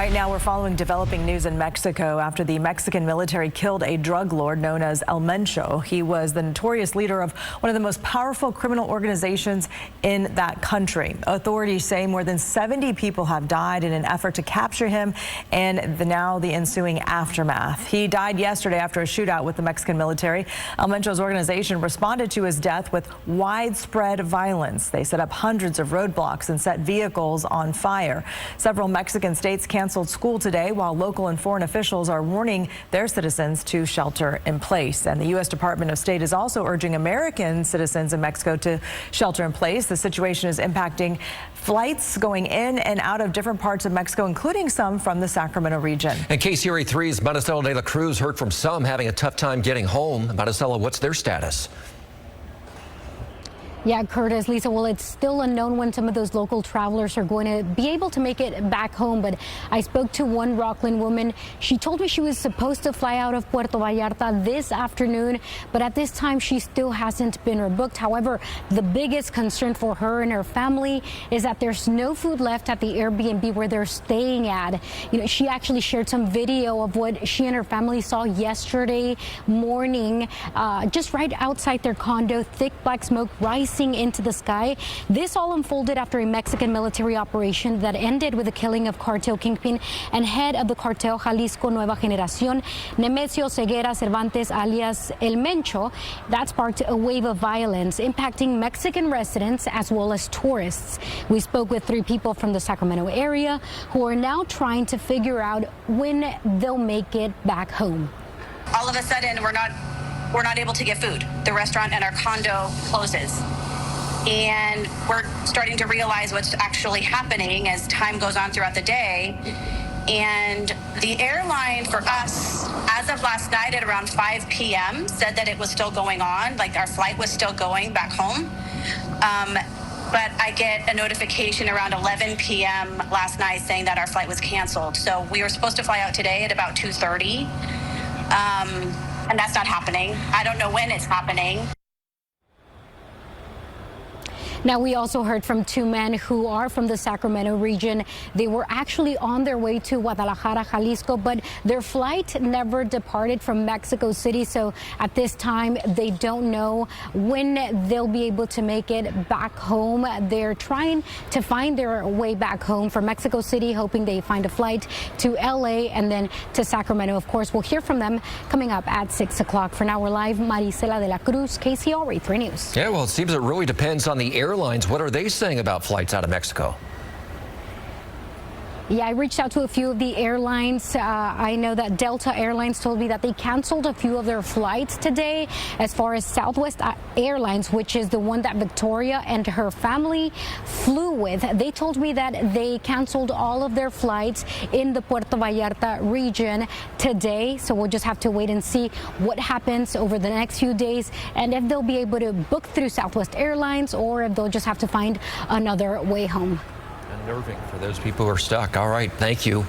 Right now, we're following developing news in Mexico after the Mexican military killed a drug lord known as El Mencho. He was the notorious leader of one of the most powerful criminal organizations in that country. Authorities say more than 70 people have died in an effort to capture him and now the ensuing aftermath. He died yesterday after a shootout with the Mexican military. El Mencho's organization responded to his death with widespread violence. They set up hundreds of roadblocks and set vehicles on fire. Several Mexican states canceled school today, while local and foreign officials are warning their citizens to shelter in place. And the U.S. Department of State is also urging American citizens in Mexico to shelter in place. The situation is impacting flights going in and out of different parts of Mexico, including some from the Sacramento region. And KCRA 3's Maricela de la Cruz heard from some having a tough time getting home. Maricela, what's their status? Yeah, Curtis, Lisa, well, it's still unknown when some of those local travelers are going to be able to make it back home. But I spoke to one Rockland woman. She told me she was supposed to fly out of Puerto Vallarta this afternoon, but at this time she still hasn't been rebooked. However, the biggest concern for her and her family is that there's no food left at the Airbnb where they're staying at. You know, she actually shared some video of what she and her family saw yesterday morning, just right outside their condo, thick black smoke rising into the sky. This all unfolded after a Mexican military operation that ended with the killing of cartel kingpin and head of the cartel Jalisco Nueva Generación, Nemesio Ceguera Cervantes alias El Mencho. That sparked a wave of violence impacting Mexican residents as well as tourists. We spoke with 3 people from the Sacramento area who are now trying to figure out when they'll make it back home. All of a sudden, we're not able to get food. The restaurant and our condo closes. And we're starting to realize what's actually happening as time goes on throughout the day. And the airline for us, as of last night at around 5 p.m., said that it was still going on, like our flight was still going back home. But I get a notification around 11 p.m. last night saying that our flight was canceled. So we were supposed to fly out today at about 2:30. And that's not happening. I don't know when it's happening. Now, we also heard from 2 men who are from the Sacramento region. They were actually on their way to Guadalajara, Jalisco, but their flight never departed from Mexico City. So at this time, they don't know when they'll be able to make it back home. They're trying to find their way back home from Mexico City, hoping they find a flight to LA and then to Sacramento. Of course, we'll hear from them coming up at 6 o'clock. For now, we're live. Maricela de la Cruz, KCRA 3 News. Yeah, well, it seems it really depends on the airlines. What are they saying about flights out of Mexico? Yeah, I reached out to a few of the airlines. I know that Delta Airlines told me that they canceled a few of their flights today. As far as Southwest Airlines, which is the one that Victoria and her family flew with, they told me that they canceled all of their flights in the Puerto Vallarta region today. So we'll just have to wait and see what happens over the next few days and if they'll be able to book through Southwest Airlines or if they'll just have to find another way home. Unnerving for those people who are stuck. All right, thank you.